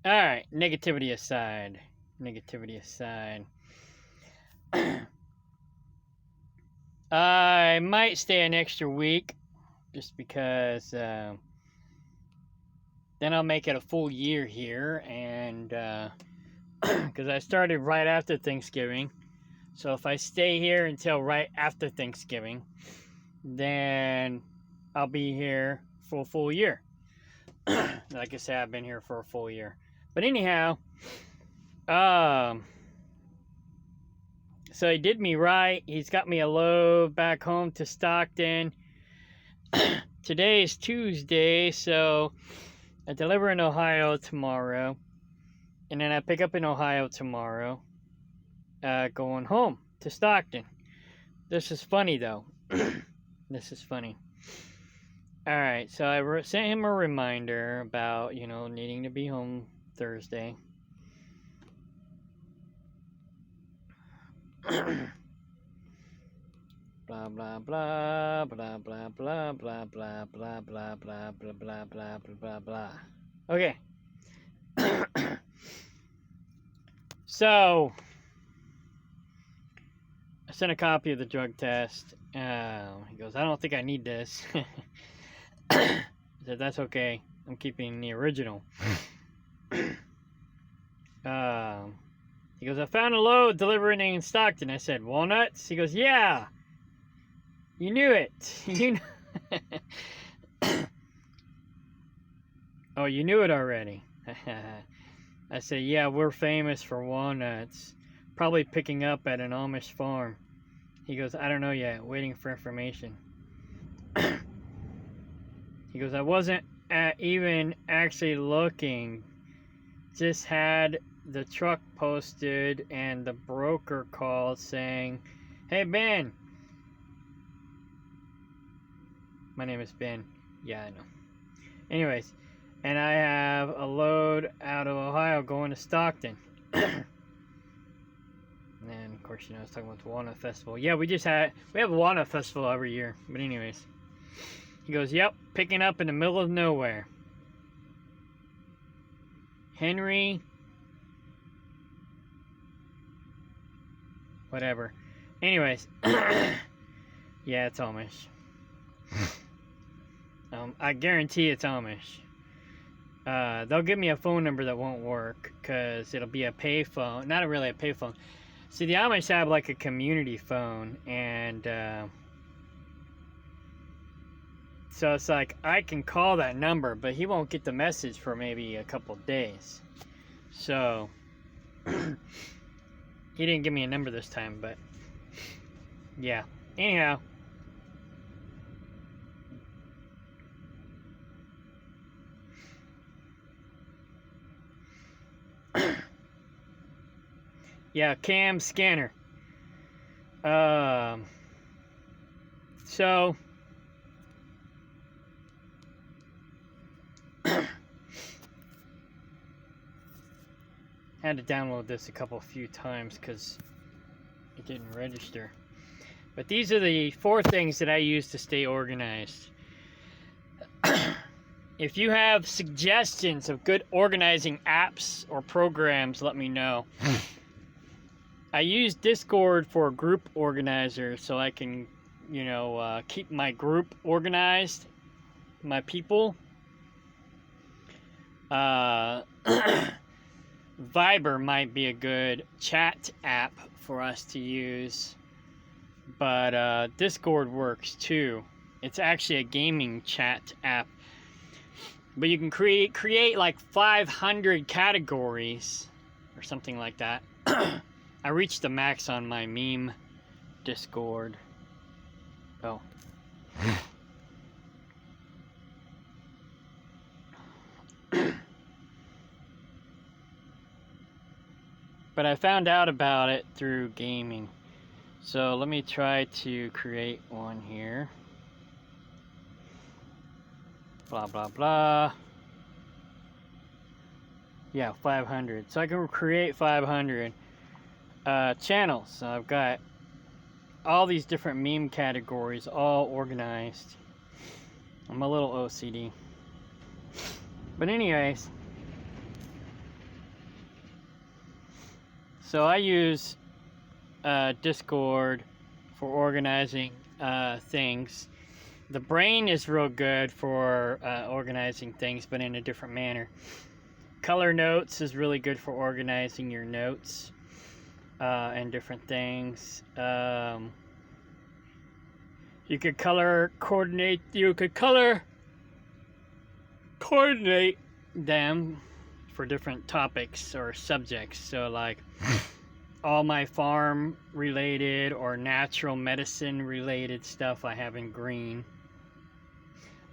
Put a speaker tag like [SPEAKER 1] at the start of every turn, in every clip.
[SPEAKER 1] Alright, negativity aside. Negativity aside. I might stay an extra week just because then I'll make it a full year here, and because I started right after Thanksgiving. So if I stay here until right after Thanksgiving, then I'll be here for a full year. Like I said, I've been here for a full year. But anyhow, so he did me right. He's got me a load back home to Stockton. Today is Tuesday, so I deliver in Ohio tomorrow. And then I pick up in Ohio tomorrow, going home to Stockton. This is funny, though. This is funny. Alright, so I sent him a reminder about, needing to be home Thursday. Blah blah blah blah blah blah blah blah blah blah blah blah blah blah blah blah. Okay. So I sent a copy of the drug test. He goes, I don't think I need this. I said, that's okay. I'm keeping the original. He goes, I found a load delivering in Stockton. I said, walnuts? He goes, yeah. You knew it. You Oh, you knew it already. I said, yeah, we're famous for walnuts. Probably picking up at an Amish farm. He goes, I don't know yet. Waiting for information. He goes, I wasn't even actually looking. Just had the truck posted and the broker called saying, hey, Ben. My name is Ben. Yeah, I know. Anyways, and I have a load out of Ohio going to Stockton. And of course, I was talking about the Walnut Festival. Yeah, we have a Walnut Festival every year. But anyways, he goes, yep, picking up in the middle of nowhere. Henry, whatever. Anyways, yeah, it's Amish. I guarantee it's Amish. They'll give me a phone number that won't work because it'll be a payphone. Not really a payphone. See, the Amish have like a community phone, and so it's like I can call that number, but he won't get the message for maybe a couple days. So he didn't give me a number this time, but yeah. Anyhow. Yeah, cam scanner. So had to download this a few times because it didn't register. But these are the 4 things that I use to stay organized. If you have suggestions of good organizing apps or programs, let me know. I use Discord for a group organizer so I can, keep my group organized, my people. Viber might be a good chat app for us to use, but Discord works too. It's actually a gaming chat app. But you can create like 500 categories or something like that. I reached the max on my meme Discord. Oh. But I found out about it through gaming. So let me try to create one here. Blah, blah, blah. Yeah, 500. So I can create 500 channels. So I've got all these different meme categories all organized. I'm a little OCD. But anyways. So I use Discord for organizing things. The brain is real good for organizing things, but in a different manner. Color Notes is really good for organizing your notes and different things. You could color coordinate. You could color coordinate them for different topics or subjects. So like all my farm related or natural medicine related stuff I have in green.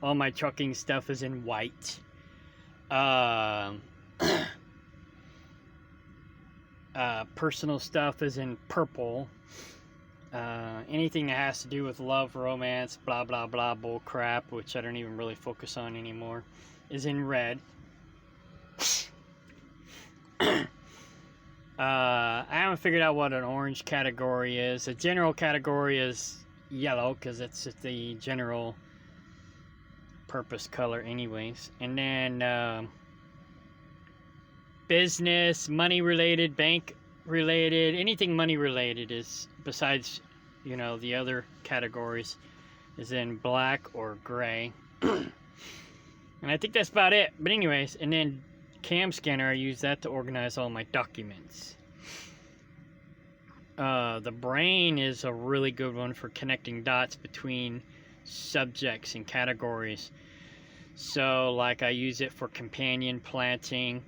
[SPEAKER 1] All my trucking stuff is in white. Personal stuff is in purple. Anything that has to do with love, romance, blah blah blah bull crap, which I don't even really focus on anymore, is in red. I haven't figured out what an orange category is. A general category is yellow because it's the general purpose color anyways. And then business, money related, bank related, anything money related is, besides, you know, the other categories, is in black or gray. And I think that's about it. But anyways, and then Cam Scanner, I use that to organize all my documents. The brain is a really good one for connecting dots between subjects and categories. So like I use it for companion planting.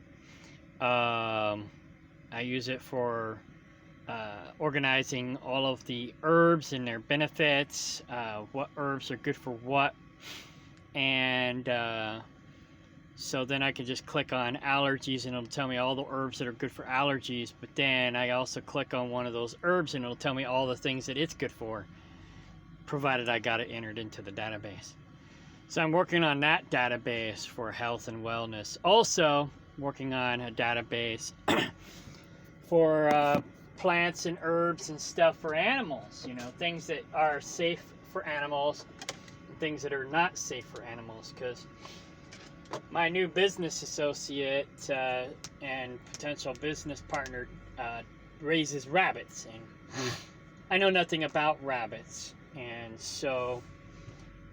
[SPEAKER 1] I use it for organizing all of the herbs and their benefits, what herbs are good for what, and so then I can just click on allergies and it'll tell me all the herbs that are good for allergies, but then I also click on one of those herbs and it'll tell me all the things that it's good for, provided I got it entered into the database. So I'm working on that database for health and wellness. Also working on a database for plants and herbs and stuff for animals, you know, things that are safe for animals and things that are not safe for animals, because my new business associate and potential business partner raises rabbits, and I know nothing about rabbits, and so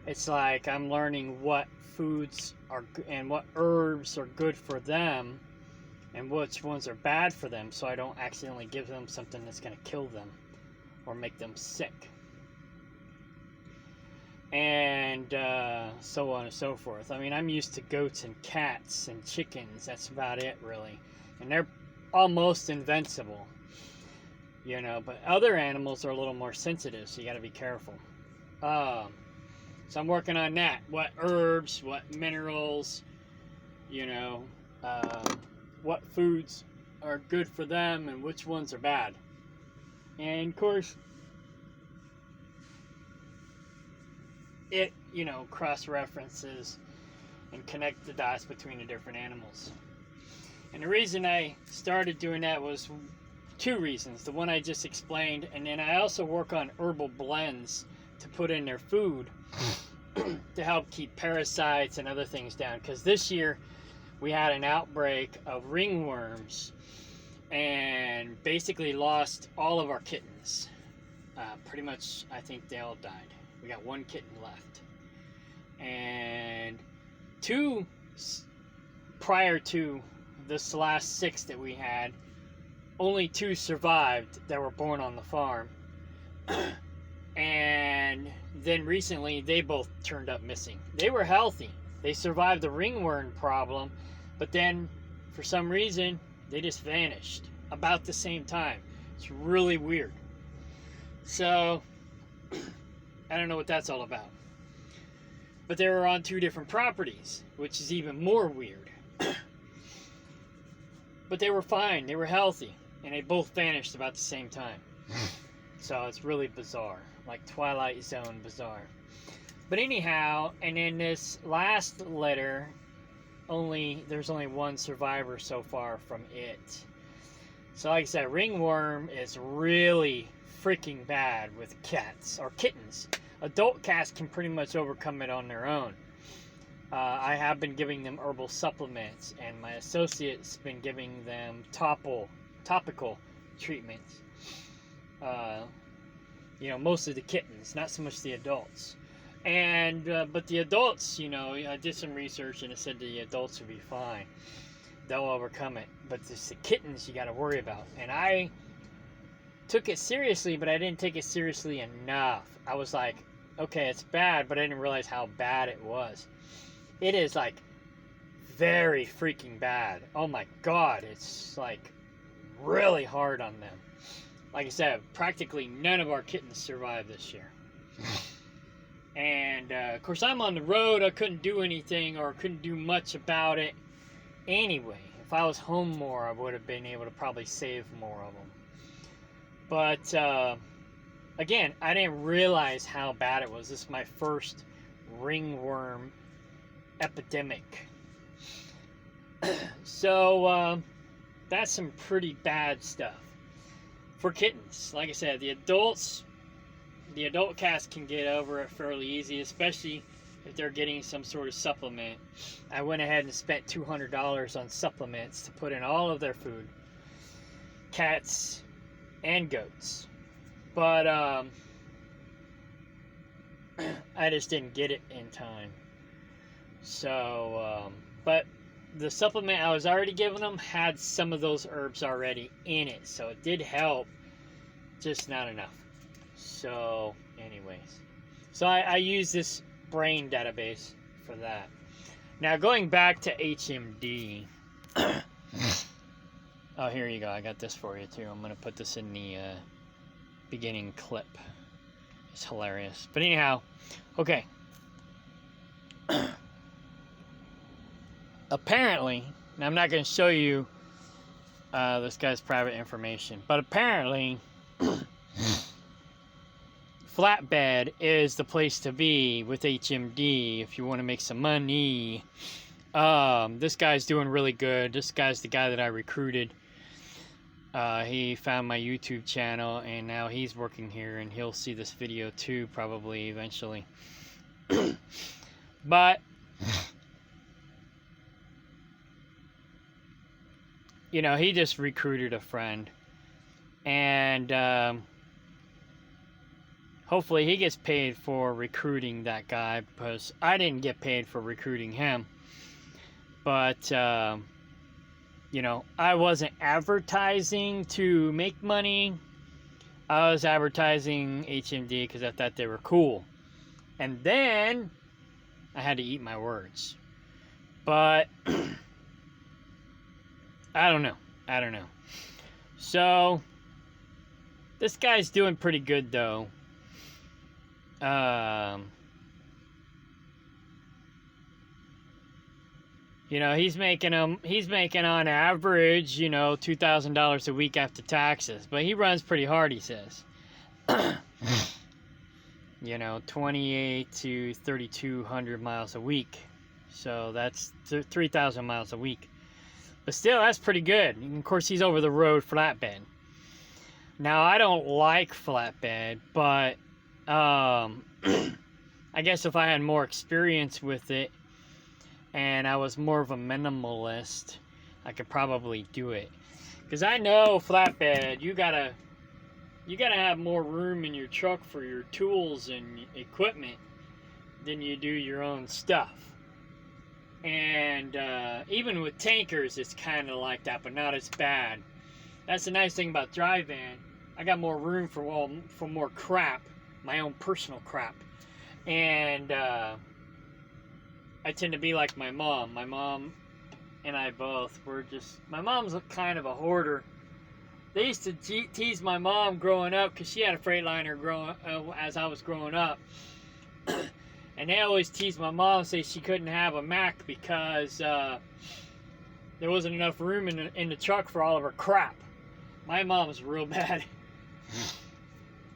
[SPEAKER 1] it's like I'm learning what foods are and what herbs are good for them and which ones are bad for them, so I don't accidentally give them something that's going to kill them or make them sick. And so on and so forth. I mean, I'm used to goats and cats and chickens. That's about it, really. And they're almost invincible, you know. But other animals are a little more sensitive, so you got to be careful. So I'm working on that. What herbs, what minerals, you know, what foods are good for them and which ones are bad. And of course, it, you know, cross-references and connect the dots between the different animals. And the reason I started doing that was two reasons. The one I just explained, and then I also work on herbal blends to put in their food to help keep parasites and other things down. Because this year we had an outbreak of ringworms and basically lost all of our kittens. Pretty much, I think they all died. We got one kitten left. And two, prior to this last 6 that we had, only 2 survived that were born on the farm. And then recently, they both turned up missing. They were healthy. They survived the ringworm problem, but then for some reason they just vanished about the same time. It's really weird. So I don't know what that's all about. But they were on 2 different properties, which is even more weird. But they were fine, they were healthy, and they both vanished about the same time. So it's really bizarre, like Twilight Zone bizarre. But anyhow, and in this last litter, there's only 1 survivor so far from it. So like I said, ringworm is really freaking bad with cats, or kittens. Adult cats can pretty much overcome it on their own. I have been giving them herbal supplements, and my associate's been giving them topical treatments. Most of the kittens, not so much the adults. And but the adults, I did some research and it said the adults will be fine. They'll overcome it. But it's the kittens you got to worry about. And I took it seriously, but I didn't take it seriously enough. I was like, okay, it's bad, but I didn't realize how bad it was. It is like very freaking bad. Oh my God, it's like really hard on them. Like I said, practically none of our kittens survived this year. And of course, I'm on the road. I couldn't do anything or couldn't do much about it anyway. If I was home more, I would have been able to probably save more of them. But again, I didn't realize how bad it was. This is my first ringworm epidemic. So that's some pretty bad stuff for kittens. Like I said, the adult cats can get over it fairly easy, especially if they're getting some sort of supplement. I went ahead and spent $200 on supplements to put in all of their food, cats and goats. But I just didn't get it in time. So, but the supplement I was already giving them had some of those herbs already in it, so it did help, just not enough. So, anyways, so I use this brain database for that. Now, going back to HMD. Oh, here you go. I got this for you too. I'm gonna put this in the beginning clip. It's hilarious. But anyhow, okay. Apparently, and I'm not going to show you this guy's private information, but apparently, Flatbed is the place to be with HMD if you want to make some money. This guy's doing really good. This guy's the guy that I recruited. He found my YouTube channel, and now he's working here, and he'll see this video too, probably eventually. But he just recruited a friend, and hopefully he gets paid for recruiting that guy, because I didn't get paid for recruiting him. But I wasn't advertising to make money. I was advertising HMD because I thought they were cool. And then I had to eat my words. But I don't know. So this guy's doing pretty good though. He's making on average, $2,000 a week after taxes, but he runs pretty hard, he says. 28 to 3,200 miles a week. So that's 3,000 miles a week. But still, that's pretty good. And of course, he's over the road flatbed. Now, I don't like flatbed, but I guess if I had more experience with it, and I was more of a minimalist, I could probably do it. Because I know flatbed, you gotta have more room in your truck for your tools and equipment than you do your own stuff. And even with tankers, it's kind of like that, but not as bad. That's the nice thing about dry van. I got more room for more crap, my own personal crap. And I tend to be like my mom. My mom and I both were just. My mom's kind of a hoarder. They used to tease my mom growing up because she had a Freightliner as I was growing up. And they always teased my mom, say she couldn't have a Mac because there wasn't enough room in the truck for all of her crap. My mom's real bad.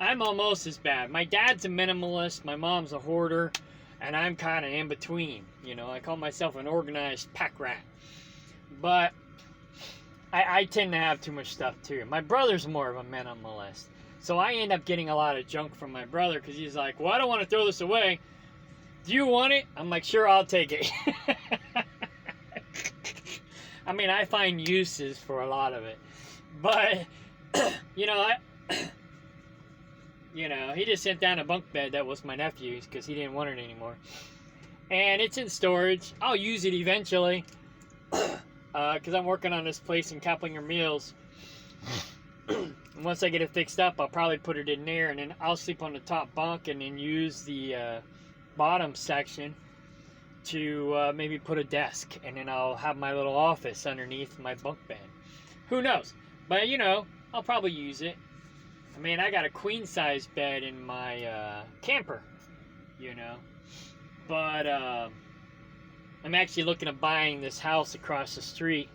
[SPEAKER 1] I'm almost as bad. My dad's a minimalist, my mom's a hoarder, and I'm kind of in between. You know, I call myself an organized pack rat. But I tend to have too much stuff too. My brother's more of a minimalist. So I end up getting a lot of junk from my brother because he's like, well, I don't want to throw this away. Do you want it? I'm like, sure, I'll take it. I mean, I find uses for a lot of it. But, you know, he just sent down a bunk bed that was my nephew's because he didn't want it anymore. And it's in storage. I'll use it eventually. Because I'm working on this place in Kaplinger Mills. And once I get it fixed up, I'll probably put it in there, and then I'll sleep on the top bunk and then use the bottom section to maybe put a desk, and then I'll have my little office underneath my bunk bed. Who knows? But, you know, I'll probably use it. I mean, I got a queen-size bed in my camper, you know. But, I'm actually looking at buying this house across the street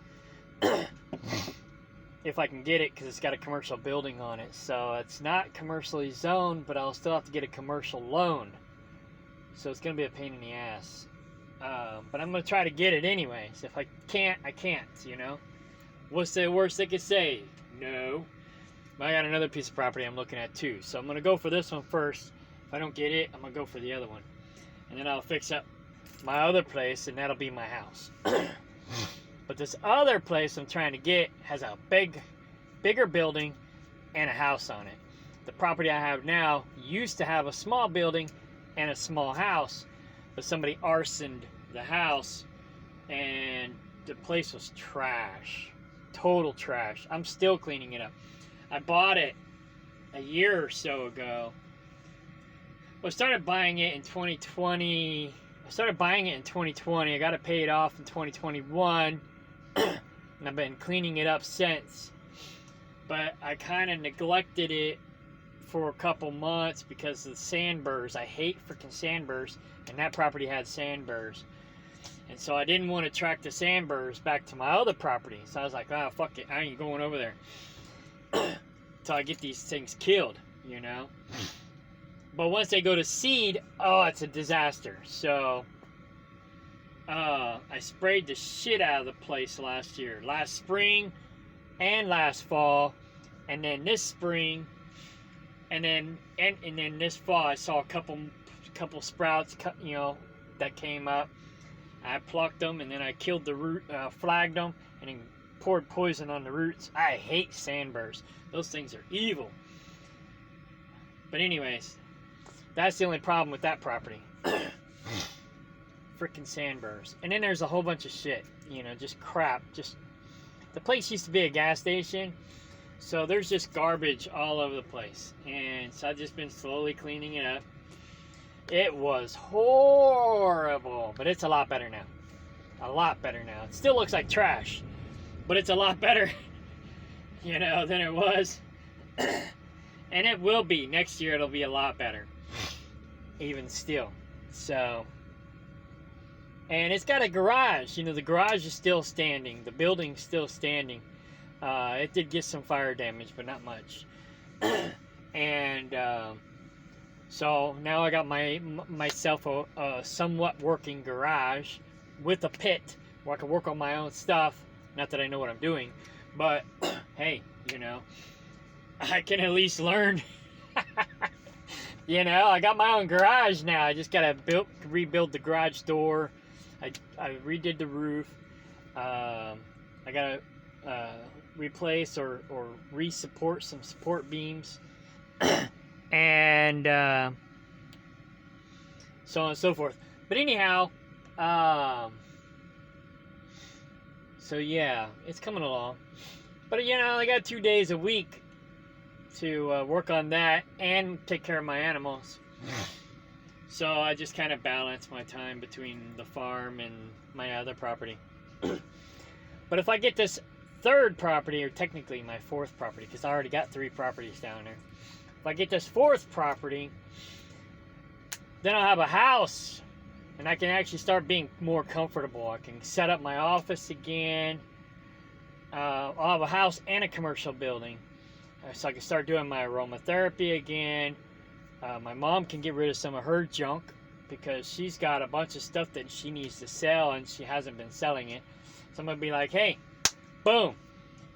[SPEAKER 1] if I can get it, because it's got a commercial building on it. So it's not commercially zoned, but I'll still have to get a commercial loan. So it's going to be a pain in the ass. But I'm going to try to get it anyways. If I can't, I can't, you know. What's the worst they could say? No. But I got another piece of property I'm looking at too. So I'm going to go for this one first. If I don't get it, I'm going to go for the other one. And then I'll fix up my other place, and that'll be my house. But this other place I'm trying to get has a bigger building and a house on it. The property I have now used to have a small building and a small house, but somebody arsoned the house, and the place was trash. Total trash. I'm still cleaning it up. I bought it a year or so ago. Well, I started buying it in 2020. I got it paid off in 2021. And I've been cleaning it up since. But I kind of neglected it for a couple months because of the sandburrs. I hate freaking sandburrs. And that property had sandburrs. And so I didn't want to track the sandburrs back to my other property. So I was like, oh, fuck it. I ain't going over there. Until I get these things killed, you know. But once they go to seed, oh, it's a disaster. So, I sprayed the shit out of the place last spring and last fall, and then this spring, and then this fall, I saw a couple sprouts, you know, that came up. I plucked them, and then I killed the root, flagged them, and then poured poison on the roots. I hate sandburrs; those things are evil. But anyways. That's the only problem with that property. Freaking sandburrs. And then there's a whole bunch of shit. You know, just crap. The place used to be a gas station. So there's just garbage all over the place. And so I've just been slowly cleaning it up. It was horrible. But it's a lot better now. A lot better now. It still looks like trash. But it's a lot better, you know, than it was. And it will be. Next year it'll be a lot better. Even still. So, and it's got a garage. You know, the garage is still standing. The building's still standing. It did get some fire damage, but not much. And so now I got myself a somewhat working garage with a pit where I can work on my own stuff. Not that I know what I'm doing, but hey, you know, I can at least learn. You know, I got my own garage now. I just gotta rebuild the garage door. I redid the roof. I gotta replace or re-support some support beams. And so on and so forth. But anyhow, so yeah, it's coming along. But you know, I got 2 days a week to work on that and take care of my animals. So I just kind of balance my time between the farm and my other property. But if I get this third property, or technically my fourth property, because I already got 3 properties down there. If I get this fourth property, then I'll have a house, and I can actually start being more comfortable. I can set up my office again. I'll have a house and a commercial building, so I can start doing my aromatherapy again. My mom can get rid of some of her junk, because she's got a bunch of stuff that she needs to sell, and she hasn't been selling it. So I'm going to be like, hey, boom,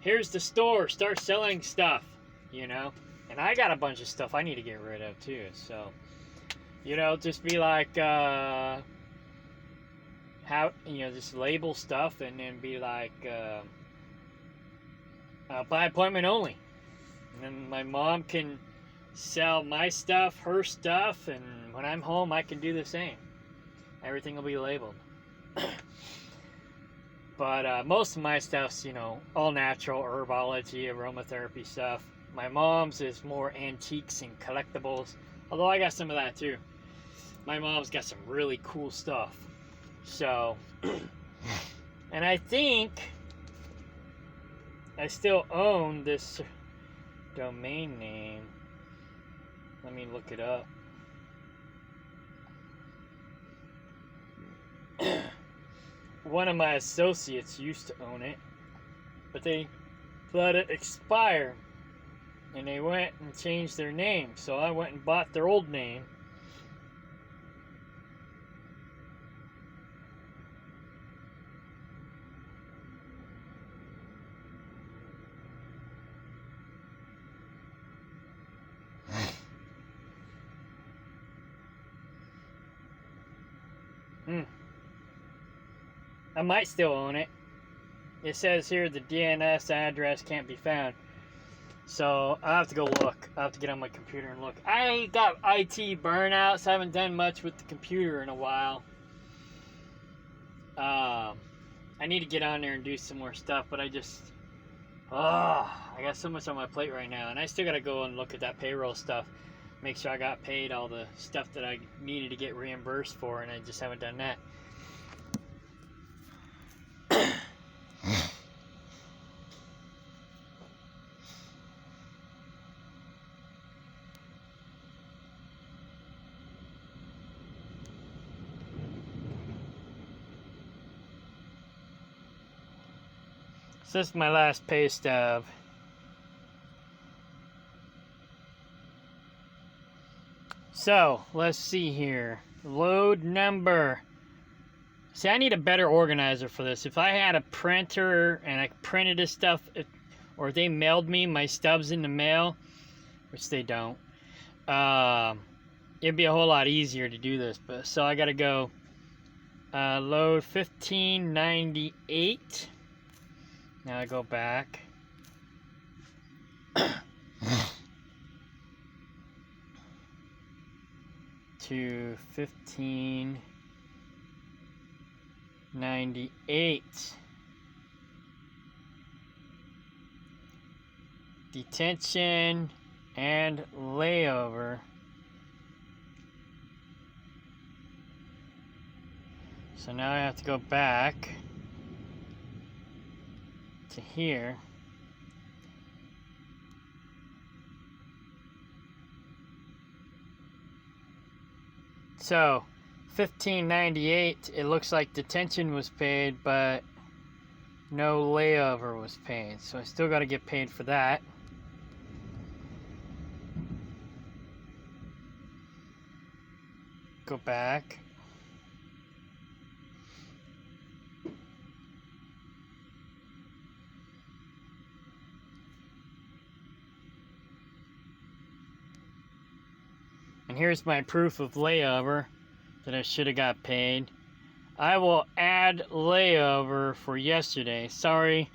[SPEAKER 1] here's the store, start selling stuff, you know. And I got a bunch of stuff I need to get rid of too. So, you know, just be like, how, you know, just label stuff, and then be like, by appointment only. And then my mom can sell my stuff, her stuff, and when I'm home I can do the same. Everything will be labeled. But most of my stuff's, you know, all natural, herbology, aromatherapy stuff. My mom's is more antiques and collectibles, although I got some of that too. My mom's got some really cool stuff. So, and I think I still own this domain name. Let me look it up. One of my associates used to own it, but they let it expire, and they went and changed their name. So I went and bought their old name. I might still own it. It says here the DNS address can't be found. So I'll have to go look. I'll have to get on my computer and look. I got IT burnouts. I haven't done much with the computer in a while. I need to get on there and do some more stuff, but I got so much on my plate right now, and I still got to go and look at that payroll stuff. Make sure I got paid all the stuff that I needed to get reimbursed for, and I just haven't done that. So this is my last pay stub. So let's see here. Load number. See, I need a better organizer for this. If I had a printer and I printed this stuff, or they mailed me my stubs in the mail, which they don't, it'd be a whole lot easier to do this. But so I gotta go load 1598. Now I go back. To 1598. Detention and layover. So now I have to go back to here. So 1598, it looks like detention was paid, but no layover was paid. So I still got to get paid for that. Go back. And here's my proof of layover that I should have got paid. I will add layover for yesterday. Sorry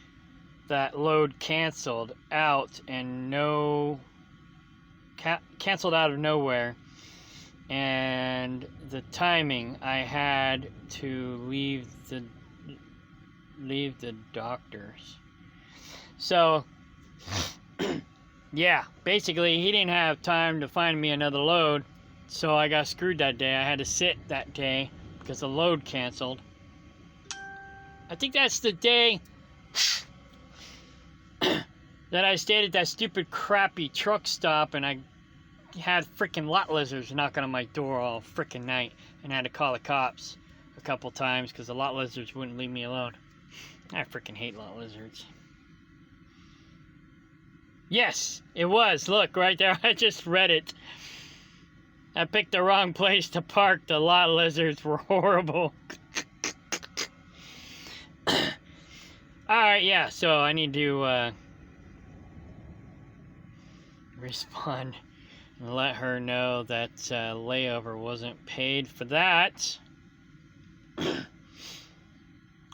[SPEAKER 1] that load canceled out and canceled out of nowhere. And the timing, I had to leave the doctors. So yeah, basically he didn't have time to find me another load, So I got screwed that day. I had to sit that day because the load canceled. I think that's the day that I stayed at that stupid crappy truck stop and I had freaking lot lizards knocking on my door all freaking night and I had to call the cops a couple times because the lot lizards wouldn't leave me alone. I freaking hate lot lizards. Yes, it was. Look, right there. I just read it. I picked the wrong place to park. The lot lizards were horrible. Alright, yeah, so I need to respond and let her know that layover wasn't paid for that.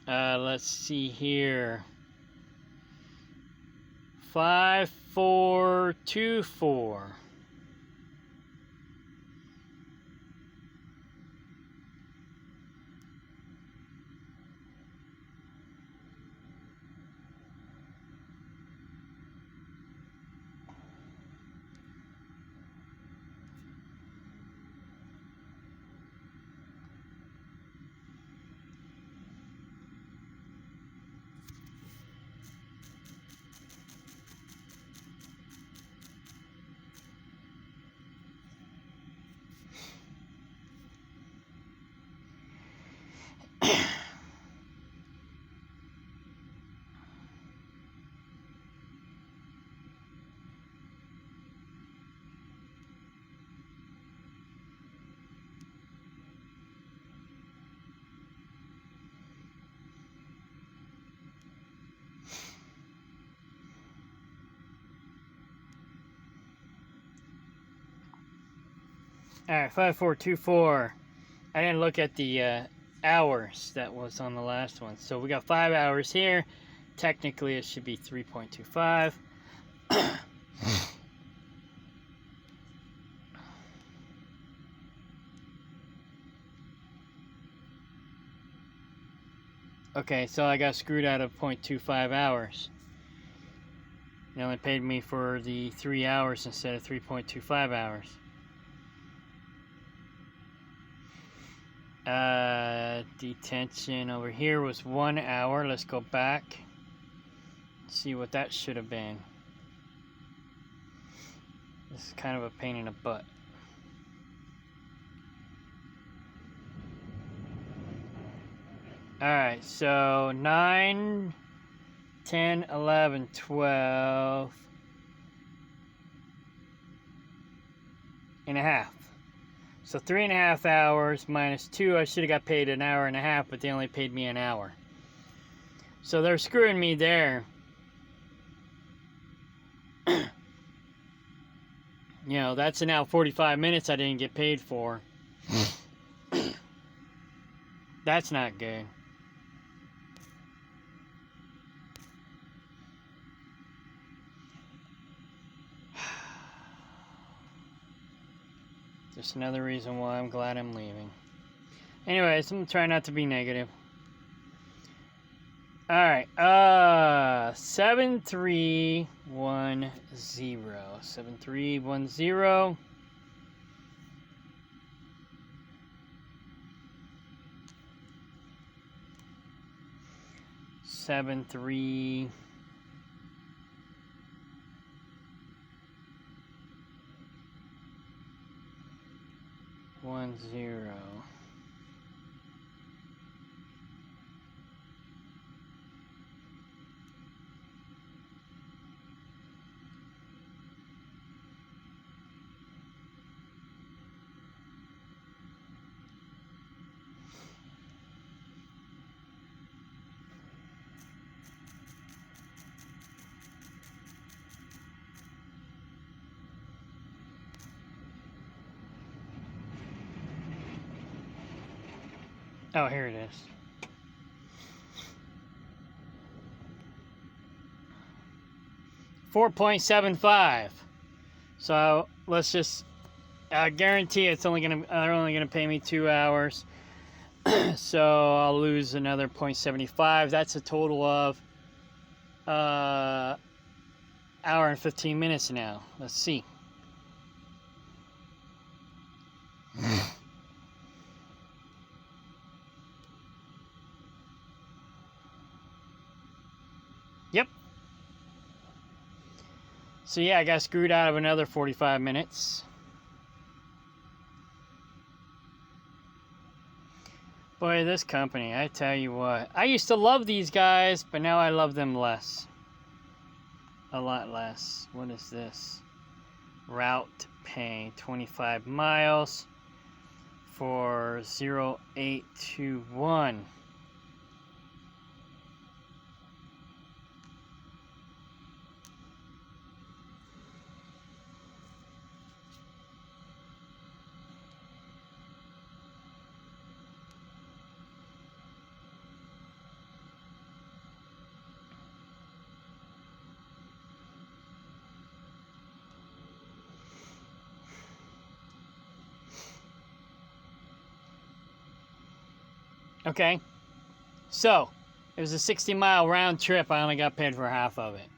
[SPEAKER 1] Let's see here. 5424. Alright, 5424. I didn't look at the hours that was on the last one. So we got 5 hours here. Technically, it should be 3.25. Okay, so I got screwed out of 0.25 hours. They only paid me for the 3 hours instead of 3.25 hours. Detention over here was 1 hour. Let's go back. See what that should have been. This is kind of a pain in the butt. Alright, so 9, 10, 11, 12 and a half. So 3.5 hours minus 2, I should have got paid an hour and a half, but they only paid me an hour. So they're screwing me there. You know, that's an hour 45 minutes I didn't get paid for. That's not good. Just another reason why I'm glad I'm leaving. Anyways, I'm gonna try not to be negative. Alright, 7310. 7310. 73 10. Oh, here it is. $4.75. So let's just guarantee they're only gonna pay me 2 hours. So I'll lose another 0.75. That's a total of hour and 15 minutes now. Let's see. Yep. So yeah, I got screwed out of another 45 minutes. Boy, this company, I tell you what. I used to love these guys, but now I love them less. A lot less. What is this? Route pay 25 miles for 0821. Okay, so it was a 60-mile round trip. I only got paid for half of it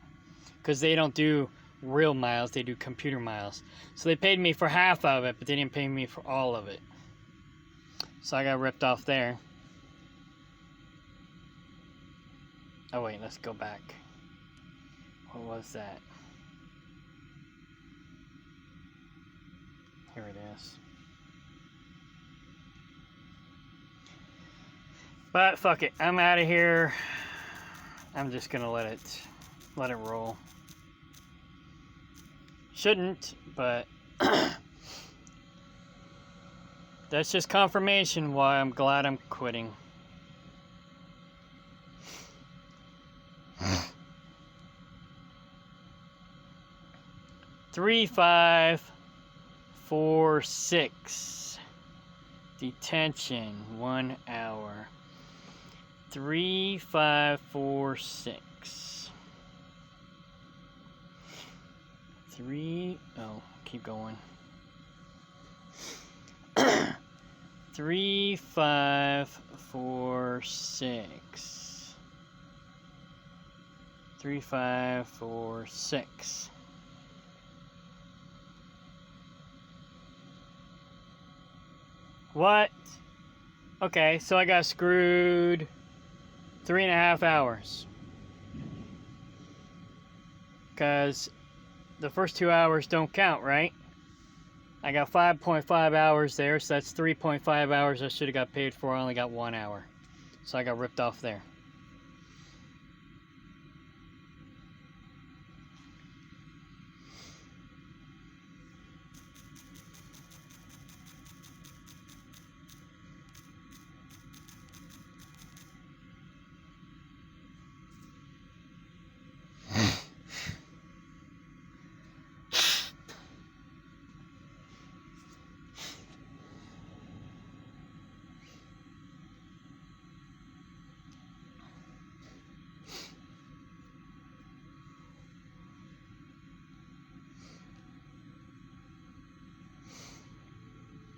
[SPEAKER 1] because they don't do real miles, they do computer miles. So they paid me for half of it, but they didn't pay me for all of it. So I got ripped off there. Oh wait, let's go back. What was that? Here it is. But fuck it, I'm out of here. I'm just gonna let it roll. Shouldn't, but that's just confirmation why I'm glad I'm quitting. Three, 5, 4, 6. Detention, 1 hour. 3, 5, 4, 6. 3. Oh, keep going. 3, 5, 4, 6. 3, 5, 4, 6. What? Okay, so I got screwed 3.5 hours. Because the first 2 hours don't count, right? I got 5.5 hours there, so that's 3.5 hours I should have got paid for. I only got 1 hour. So I got ripped off there.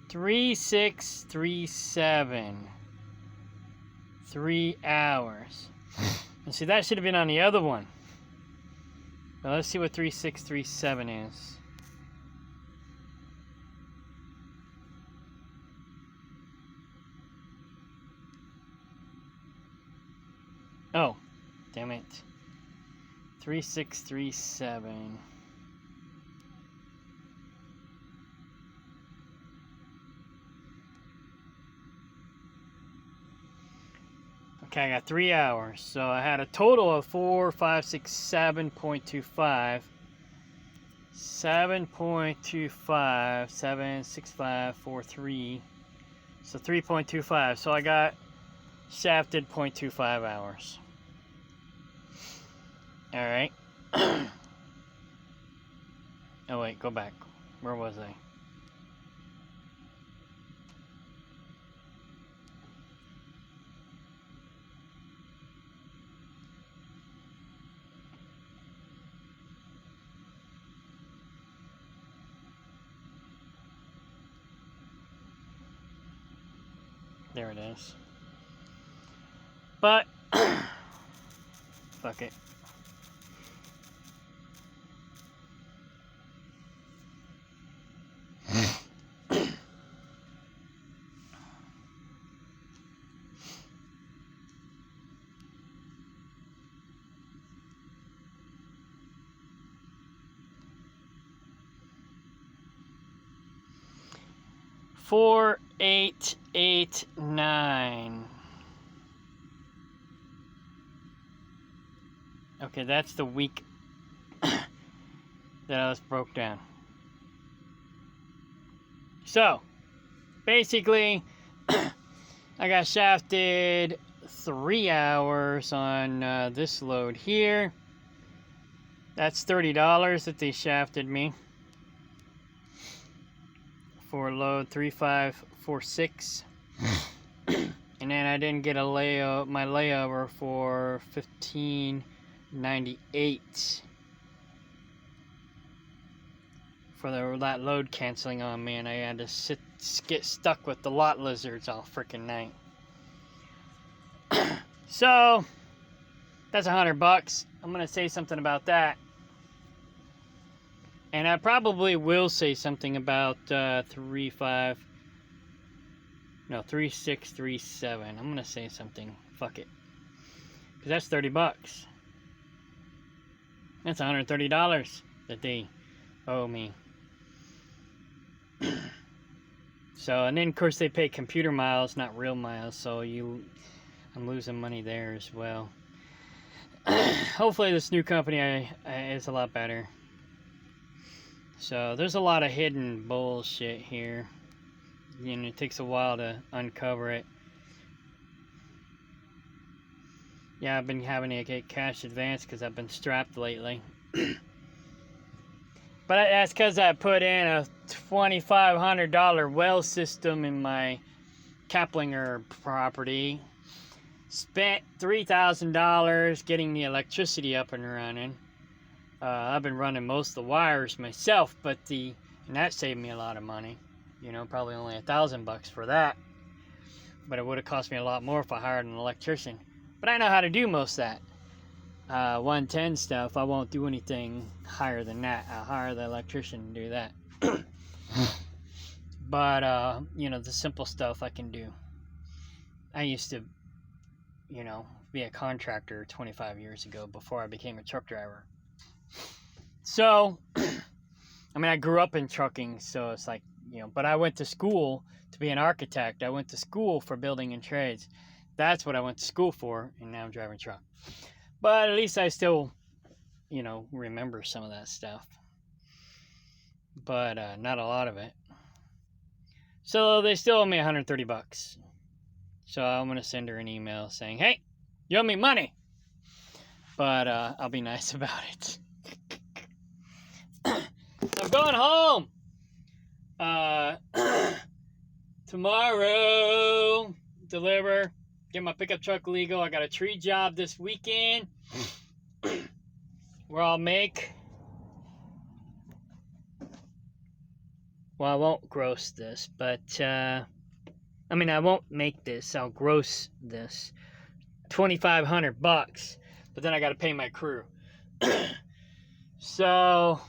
[SPEAKER 1] Three, 6, 3, 7. 3 hours. And see, that should have been on the other one. Now let's see what 3, 6, 3, 7 is. Oh, damn it. 3, 6, 3, 7. Okay, I got 3 hours. So I had a total of 4, 5, 6, 7.25. 7.25. 7, 6, 5, 4, 3. So 3.25. So I got shafted 0.25 hours. Alright. Oh wait, go back. Where was I? There it is. But fuck it. 4889. Okay, that's the week that I was broke down. So, basically, I got shafted 3 hours on this load here. That's $30 that they shafted me for load 3546. And then I didn't get my layover for $15.98 for that load canceling on me, and I had to get stuck with the lot lizards all freaking night. So that's $100. I'm gonna say something about that, and I probably will say something about 3637. I'm gonna say something. Fuck it, because that's $30. That's $130 that they owe me. So, and then of course they pay computer miles, not real miles, so I'm losing money there as well. Hopefully this new company is a lot better. So there's a lot of hidden bullshit here. You know, it takes a while to uncover it. Yeah, I've been having to get cash advance because I've been strapped lately. But that's because I put in a $2,500 well system in my Kaplinger property. Spent $3,000 getting the electricity up and running. I've been running most of the wires myself, and that saved me a lot of money. You know, probably only $1,000 for that. But it would have cost me a lot more if I hired an electrician. But I know how to do most of that. 110 stuff, I won't do anything higher than that. I'll hire the electrician to do that. But, you know, the simple stuff I can do. I used to, you know, be a contractor 25 years ago before I became a truck driver. So, I mean, I grew up in trucking, so it's like, you know, but I went to school to be an architect. I went to school for building and trades. That's what I went to school for, and now I'm driving a truck. But at least I still, you know, remember some of that stuff. But not a lot of it. So they still owe me $130. So I'm going to send her an email saying, hey, you owe me money. But I'll be nice about it. I'm going home. Tomorrow, deliver. Get my pickup truck legal. I got a tree job this weekend where I'll make, well, I won't gross this, but I mean, I won't make this. I'll gross this $2,500, but then I got to pay my crew. So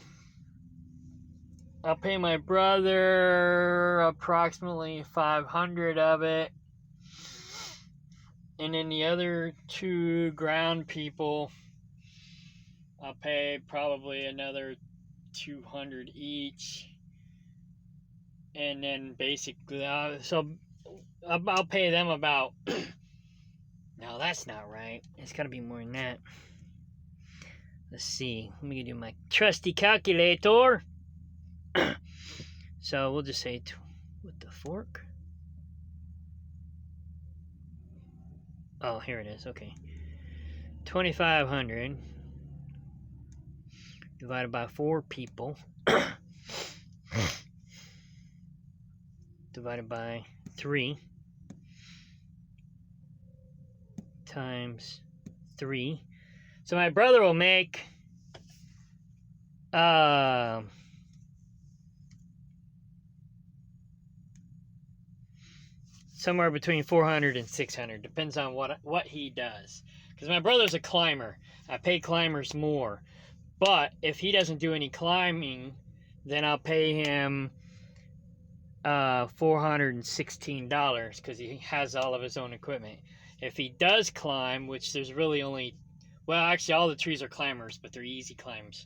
[SPEAKER 1] I'll pay my brother approximately $500 of it. And then the other 2 ground people, I'll pay probably another $200 each. And then basically, so I'll pay them about, no, that's not right. It's got to be more than that. Let's see. Let me do my trusty calculator. So we'll just say, with the fork. Oh, here it is. Okay. 2,500 divided by 4 people divided by 3 times 3. So my brother will make somewhere between 400 and 600, depends on what he does. Because my brother's a climber. I pay climbers more. But if he doesn't do any climbing, then I'll pay him $416 because he has all of his own equipment. If he does climb, which there's really only, well, actually all the trees are climbers, but they're easy climbs.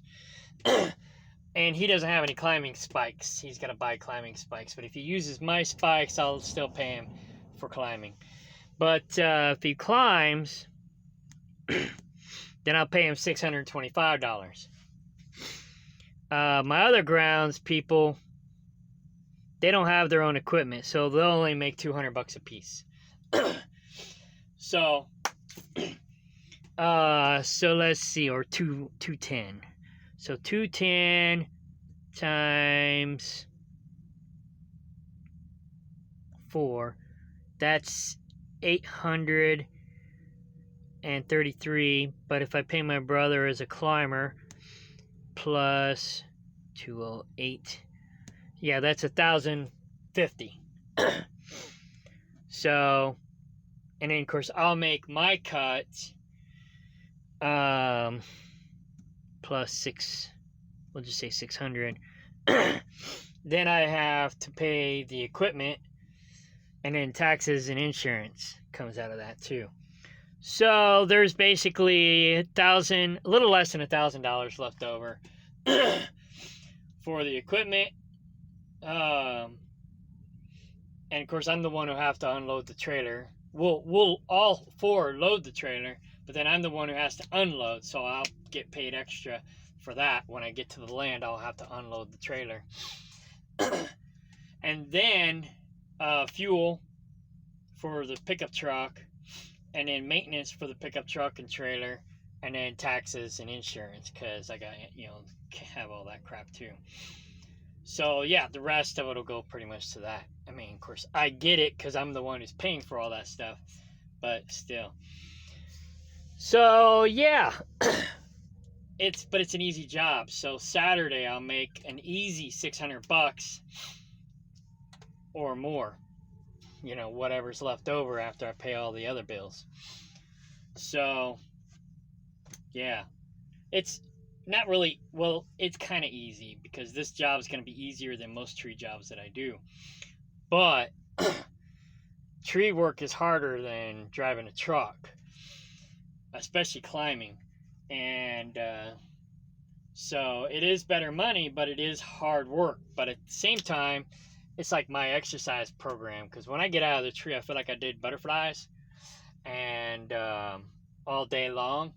[SPEAKER 1] And he doesn't have any climbing spikes. He's got to buy climbing spikes. But if he uses my spikes, I'll still pay him for climbing. But if he climbs, then I'll pay him $625. My other grounds people, they don't have their own equipment, so they'll only make $200 a piece. So let's see, or 210. So 210 times 4, that's 833. But if I pay my brother as a climber plus 208, yeah, that's 1,050. So, and then of course I'll make my cut plus 6, we'll just say 600. Then I have to pay the equipment, and then taxes and insurance comes out of that too. So there's basically a little less than $1,000 left over for the equipment. And of course I'm the one who have to unload the trailer. We'll all four load the trailer, but then I'm the one who has to unload, so I'll get paid extra for that. When I get to the land, I'll have to unload the trailer. And then fuel for the pickup truck, and then maintenance for the pickup truck and trailer, and then taxes and insurance, because I got, have all that crap too. So yeah, the rest of it will go pretty much to that. I mean, of course, I get it because I'm the one who's paying for all that stuff, but still. So yeah, it's an easy job. So Saturday I'll make an easy $600 or more. Whatever's left over after I pay all the other bills. So yeah, it's not really, well, it's kind of easy because this job is going to be easier than most tree jobs that I do. But tree work is harder than driving a truck, especially climbing. And so it is better money, but it is hard work. But at the same time, it's like my exercise program, because when I get out of the tree, I feel like I did butterflies and all day long.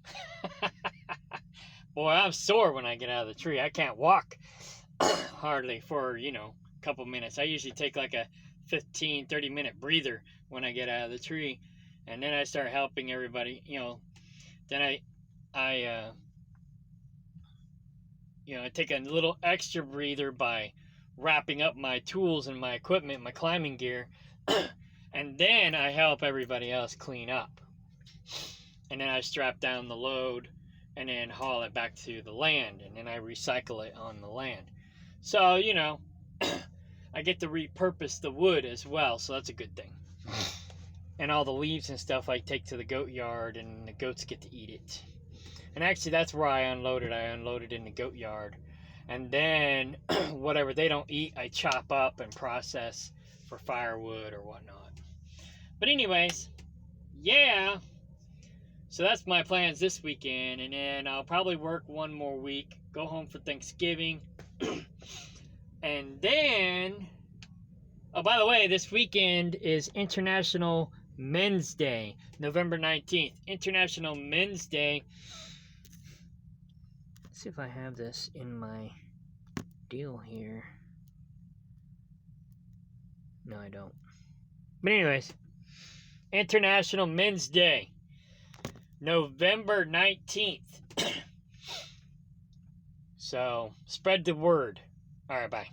[SPEAKER 1] Boy, I'm sore when I get out of the tree. I can't walk hardly for, a couple minutes. I usually take like a 15-30 minute breather when I get out of the tree, and then I start helping everybody. Then I take a little extra breather by wrapping up my tools and my equipment, my climbing gear, and then I help everybody else clean up. And then I strap down the load and then haul it back to the land, and then I recycle it on the land. So, I get to repurpose the wood as well, so that's a good thing. And all the leaves and stuff I take to the goat yard, and the goats get to eat it. And actually, that's where I unloaded. I unloaded in the goat yard. And then whatever they don't eat, I chop up and process for firewood or whatnot. But anyways, yeah. So that's my plans this weekend. And then I'll probably work one more week, go home for Thanksgiving. And then, oh, by the way, this weekend is International Men's Day, November 19th. International Men's Day. Let's see if I have this in my deal here. No, I don't. But anyways, International Men's Day, November 19th. So, spread the word. All right, bye.